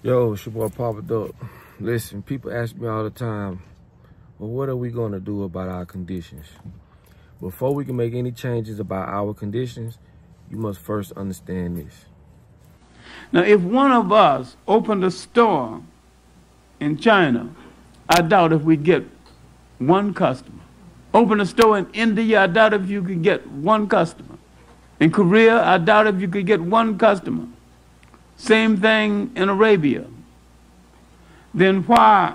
Yo, it's your boy Papa Duck. Listen, people ask me all the time, well, what are we gonna do about our conditions? Before we can make any changes about our conditions, you must first understand this. Now, if one of us opened a store in China, I doubt if we'd get one customer. Open a store in India, I doubt if you could get one customer. In Korea, I doubt if you could get one customer. Same thing in Arabia. Then why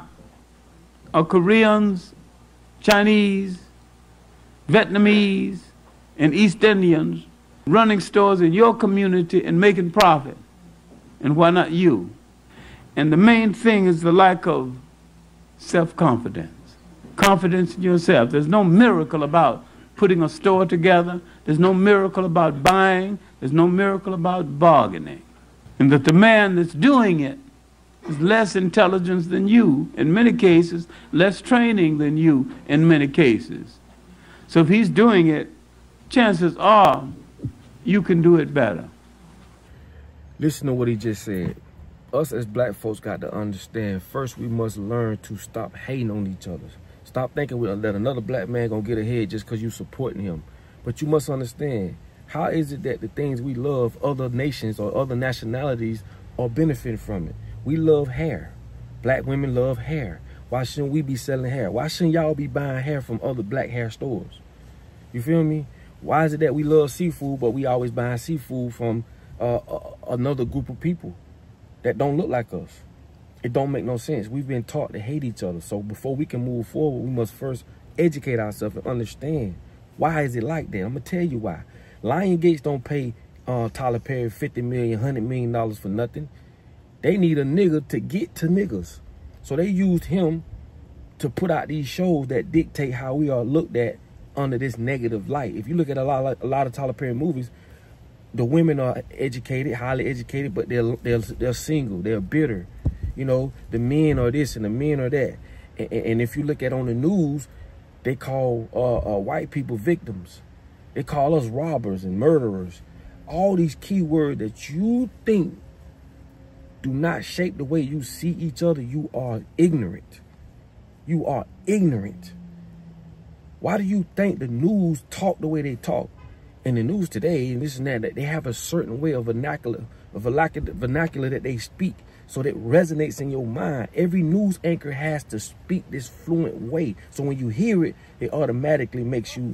are Koreans, Chinese, Vietnamese, and East Indians running stores in your community and making profit? And why not you? And the main thing is the lack of self-confidence. Confidence in yourself. There's no miracle about putting a store together. There's no miracle about buying. There's no miracle about bargaining. And that the man that's doing it is less intelligent than you, in many cases, less training than you, in many cases. So if he's doing it, chances are you can do it better. Listen to what he just said. Us as black folks got to understand, first we must learn to stop hating on each other. Stop thinking that another black man gonna get ahead just because you supporting him. But you must understand, how is it that the things we love, other nations or other nationalities are benefiting from it? We love hair. Black women love hair. Why shouldn't we be selling hair? Why shouldn't y'all be buying hair from other black hair stores? You feel me? Why is it that we love seafood, but we always buying seafood from another group of people that don't look like us? It don't make no sense. We've been taught to hate each other. So before we can move forward, we must first educate ourselves and understand, why is it like that? I'm going to tell you why. Lion Gates don't pay Tyler Perry $50 million, $100 million for nothing. They need a nigga to get to niggas. So they used him to put out these shows that dictate how we are looked at under this negative light. If you look at a lot of Tyler Perry movies, the women are educated, highly educated, but they're single, they're bitter. You know, the men are this and the men are that. And if you look at on the news, they call white people victims. They call us robbers and murderers. All these keywords that you think do not shape the way you see each other, you are ignorant. You are ignorant. Why do you think the news talk the way they talk? In the news today, and this and that they have a certain way of vernacular that they speak, so that resonates in your mind. Every news anchor has to speak this fluent way. So when you hear it, it automatically makes you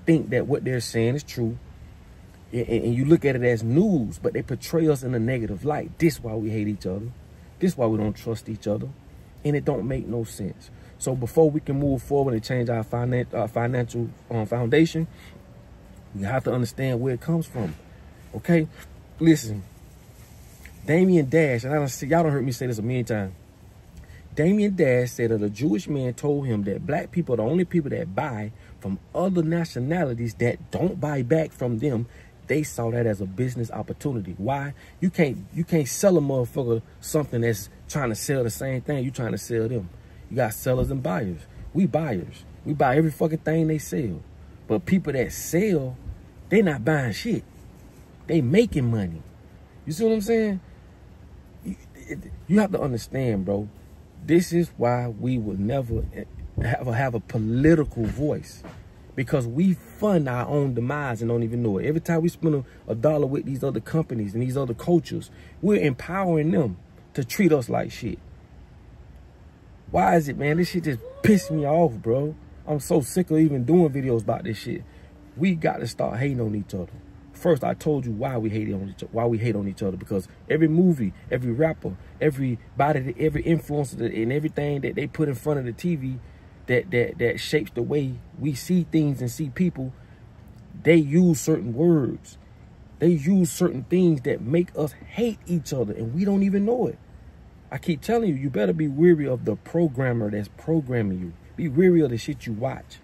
think that what they're saying is true. And you look at it as news, but they portray us in a negative light. This is why we hate each other. This is why we don't trust each other. And it don't make no sense. So before we can move forward and change our financial foundation, we have to understand where it comes from. Okay? Listen. Damien Dash, and y'all don't heard me say this a million times. Damien Dash said that a Jewish man told him that black people are the only people that buy from other nationalities that don't buy back from them. They saw that as a business opportunity. Why? You can't sell a motherfucker something that's trying to sell the same thing you trying to sell them. You got sellers and buyers. We buyers. We buy every fucking thing they sell. But people that sell, they not buying shit. They making money. You see what I'm saying? You have to understand, bro. This is why we will never have a political voice, because we fund our own demise and don't even know it. Every time we spend a dollar with these other companies and these other cultures, we're empowering them to treat us like shit. Why is it, man? This shit just pissed me off, bro. I'm so sick of even doing videos about this shit. We got to start hating on each other. First, I told you why we hate on each other, because every movie, every rapper, everybody, every influencer, and everything that they put in front of the TV that shapes the way we see things and see people, they use certain words. They use certain things that make us hate each other, and we don't even know it. I keep telling you, you better be weary of the programmer that's programming you. Be weary of the shit you watch.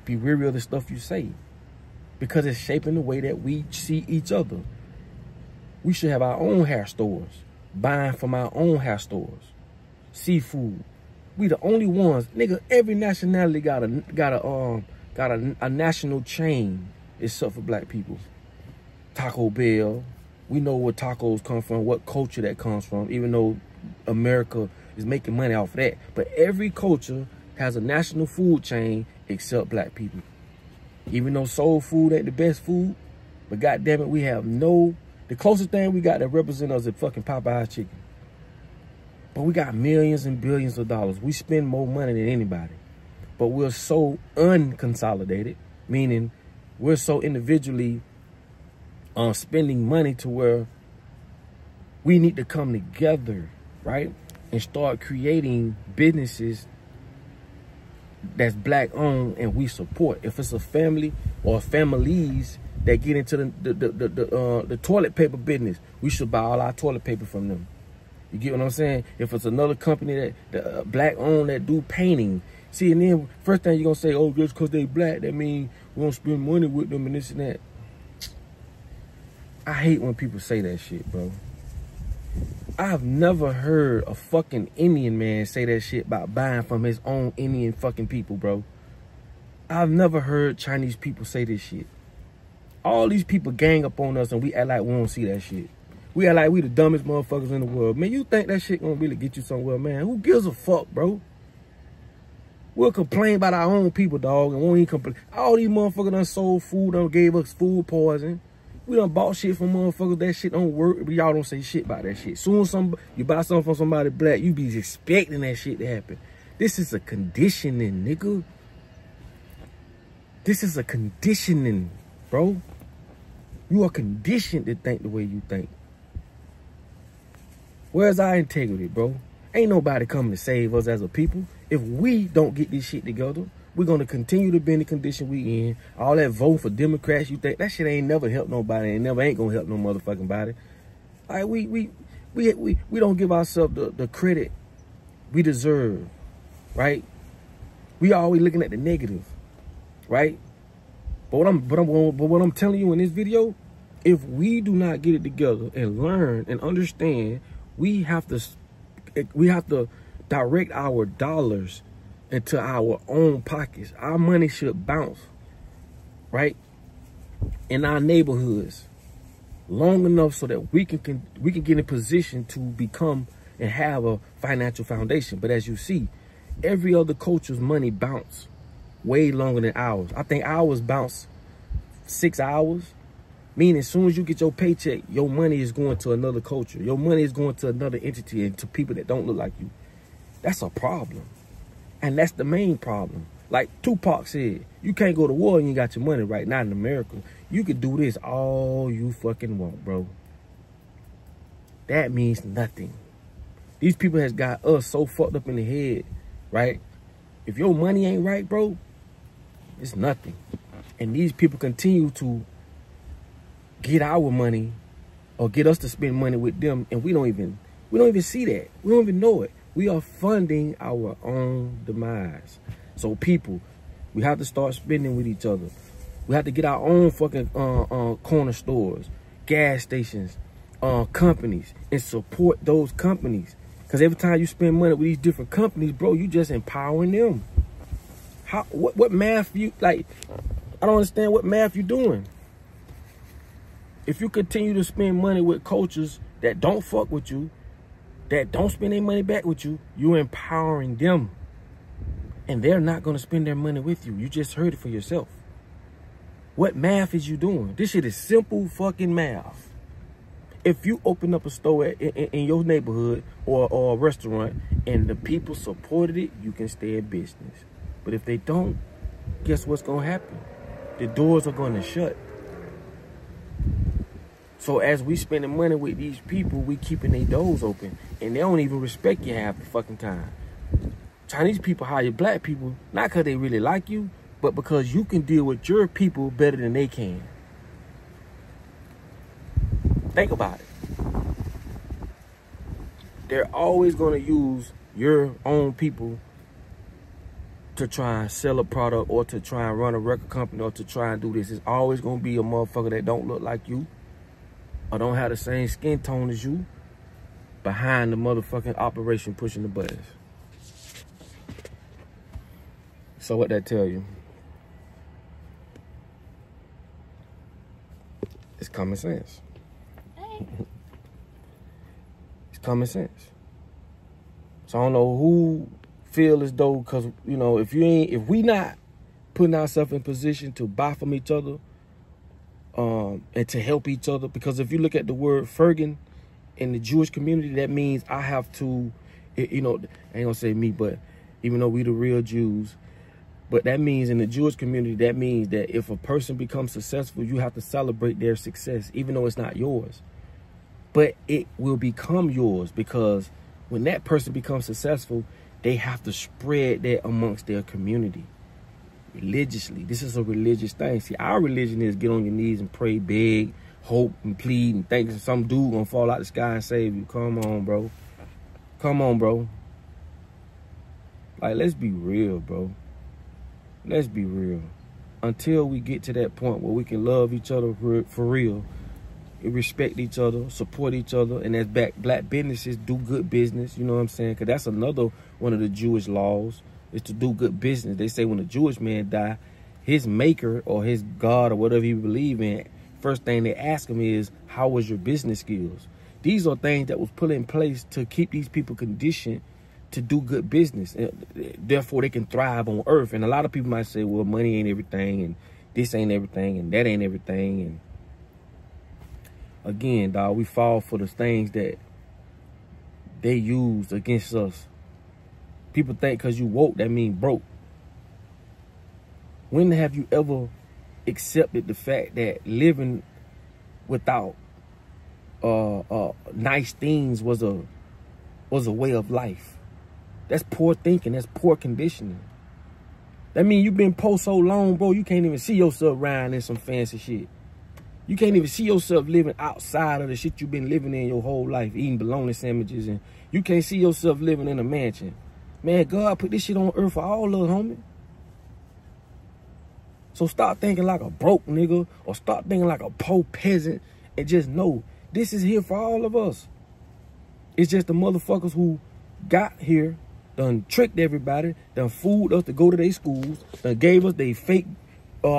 Be weary of the stuff you say, because it's shaping the way that we see each other. We should have our own hair stores, buying from our own hair stores. Seafood. We the only ones, nigga. Every nationality got a national chain except for black people. Taco Bell, We know where tacos come from, what culture that comes from, even though America is making money off of that. But every culture has a national food chain except black people. Even though soul food ain't the best food, but goddamn it, we have the closest thing we got that represent us is fucking Popeye's chicken. But we got millions and billions of dollars. We spend more money than anybody. But we're so unconsolidated, meaning we're so individually spending money to where we need to come together, right? And start creating businesses that's black owned and we support. If it's a family or families that get into the toilet paper business, we should buy all our toilet paper from them. You get what I'm saying? If it's another company that black owned that do painting, see, and then first thing you're gonna say, oh, just because they black, that means we don't spend money with them and this and that. I hate when people say that shit, bro. I've never heard a fucking Indian man say that shit about buying from his own Indian fucking people, bro. I've never heard Chinese people say this shit. All these people gang up on us and we act like we don't see that shit. We act like we the dumbest motherfuckers in the world. Man, you think that shit gonna really get you somewhere, man? Who gives a fuck, bro? We'll complain about our own people, dog, and won't even complain. All these motherfuckers done sold food, done gave us food poison. We done bought shit from motherfuckers. That shit don't work, but y'all don't say shit about that shit. Soon as you buy something from somebody black, you be expecting that shit to happen. This is a conditioning, nigga. This is a conditioning, bro. You are conditioned to think the way you think. Where's our integrity, bro? Ain't nobody coming to save us as a people. If we don't get this shit together, we're going to continue to be in the condition we in. All that vote for Democrats, you think that shit ain't never helped nobody and never ain't going to help no motherfucking body. All right, we don't give ourselves the credit we deserve, right? We always looking at the negative, right? But what I'm telling you in this video, if we do not get it together and learn and understand, we have to direct our dollars into our own pockets. Our money should bounce, right, in our neighborhoods long enough so that we can get in position to become and have a financial foundation. But as you see, every other culture's money bounce way longer than ours. I think ours bounce 6 hours, meaning as soon as you get your paycheck, your money is going to another culture. Your money is going to another entity and to people that don't look like you. That's a problem. And that's the main problem. Like Tupac said, you can't go to war and you got your money right now in America. You could do this all you fucking want, bro. That means nothing. These people has got us so fucked up in the head, right? If your money ain't right, bro, it's nothing. And these people continue to get our money or get us to spend money with them, and we don't even see that. We don't even know it. We are funding our own demise. So people, we have to start spending with each other. We have to get our own fucking corner stores, gas stations, companies, and support those companies. Because every time you spend money with these different companies, bro, you just empowering them. What math you, like, I don't understand what math you doing. If you continue to spend money with cultures that don't fuck with you, that don't spend their money back with you, you're empowering them. And they're not going to spend their money with you. You just heard it for yourself. What math is you doing? This shit is simple fucking math. If you open up a store in your neighborhood or a restaurant and the people supported it, you can stay in business. But if they don't, guess what's going to happen? The doors are going to shut. So as we spending money with these people, we keeping their doors open. And they don't even respect you half the fucking time. Chinese people hire black people, not because they really like you, but because you can deal with your people better than they can. Think about it. They're always going to use your own people to try and sell a product or to try and run a record company or to try and do this. It's always going to be a motherfucker that don't look like you or don't have the same skin tone as you behind the motherfucking operation pushing the buttons. So what that tell you? It's common sense. Hey. common sense. So I don't know who feel as though, because, you know, if we not putting ourselves in position to buy from each other, and to help each other, because if you look at the word Fergen in the Jewish community, that means I have to, you know, I ain't gonna say me, but even though we the real Jews, but that means in the Jewish community, that means that if a person becomes successful, you have to celebrate their success, even though it's not yours. But it will become yours, because when that person becomes successful, they have to spread that amongst their community religiously. This is a religious thing. See, our religion is get on your knees and pray, beg, hope, and plead, and think some dude gonna fall out the sky and save you. Come on, bro. Come on, bro. Like, let's be real, bro. Let's be real. Until we get to that point where we can love each other for real, respect each other, support each other, and as black businesses do good business, you know what I'm saying? Because that's another one of the Jewish laws, is to do good business. They say when a Jewish man die, his maker or his God or whatever he believe in, first thing they ask him is, how was your business skills? These are things that was put in place to keep these people conditioned to do good business. Therefore, they can thrive on earth. And a lot of people might say, well, money ain't everything, and this ain't everything, and that ain't everything. And again, dog, we fall for the things that they use against us. People think because you woke, that mean broke. When have you ever accepted the fact that living without nice things was a way of life? That's poor thinking. That's poor conditioning. That means you've been poor so long, bro, you can't even see yourself riding in some fancy shit. You can't even see yourself living outside of the shit you've been living in your whole life, eating bologna sandwiches, and you can't see yourself living in a mansion. Man, God put this shit on earth for all of us, homie. So stop thinking like a broke nigga, or stop thinking like a poor peasant, and just know this is here for all of us. It's just the motherfuckers who got here, done tricked everybody, done fooled us to go to their schools, done gave us their fake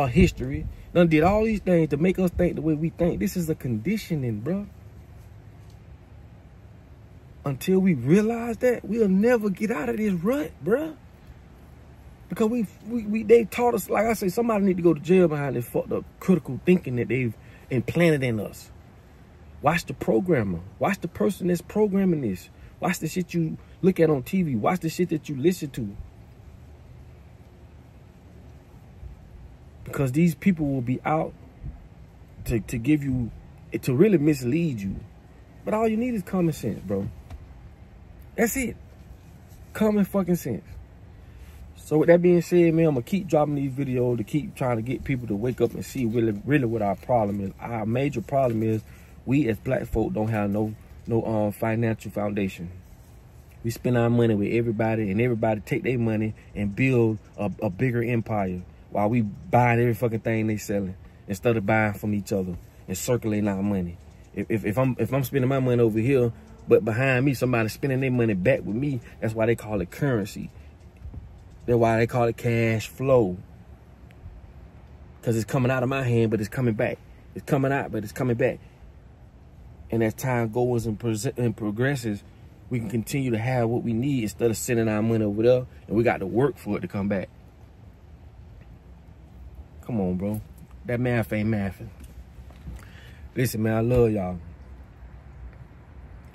history, done did all these things to make us think the way we think. This is a conditioning, bro. Until we realize that, we'll never get out of this rut, bro. Because they taught us, like I say, somebody need to go to jail behind this fucked up critical thinking that they've implanted in us. Watch the programmer. Watch the person that's programming this. Watch the shit you look at on TV. Watch the shit that you listen to. Because these people will be out to give you, to really mislead you. But all you need is common sense, bro. That's it. Common fucking sense. So with that being said, man, I'm going to keep dropping these videos to keep trying to get people to wake up and see really what our problem is. Our major problem is we as black folk don't have no financial foundation. We spend our money with everybody, and everybody take their money and build a bigger empire while we buying every fucking thing they selling instead of buying from each other and circulating our money. If I'm spending my money over here, but behind me somebody spending their money back with me, that's why they call it currency. That's why they call it cash flow. Because it's coming out of my hand, but it's coming back. It's coming out, but it's coming back. And as time goes and progresses, we can continue to have what we need instead of sending our money over there, and we got to work for it to come back. Come on, bro. That math ain't mathing. Listen, man, I love y'all.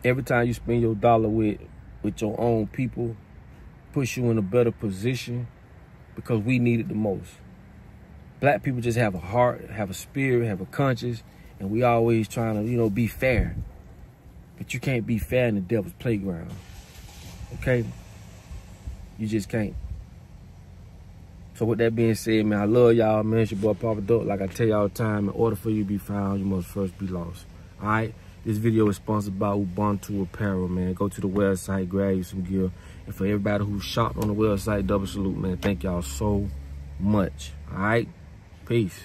Every time you spend your dollar with your own people, puts you in a better position, because we need it the most. Black people just have a heart, have a spirit, have a conscience, and we always trying to, you know, be fair. But you can't be fair in the devil's playground. Okay? You just can't. So with that being said, man, I love y'all, man. It's your boy Papa Dope. Like I tell y'all all the time, in order for you to be found, you must first be lost. All right? This video is sponsored by Ubuntu Apparel, man. Go to the website, grab you some gear. And for everybody who shopped on the website, double salute, man. Thank y'all so much. All right? Peace.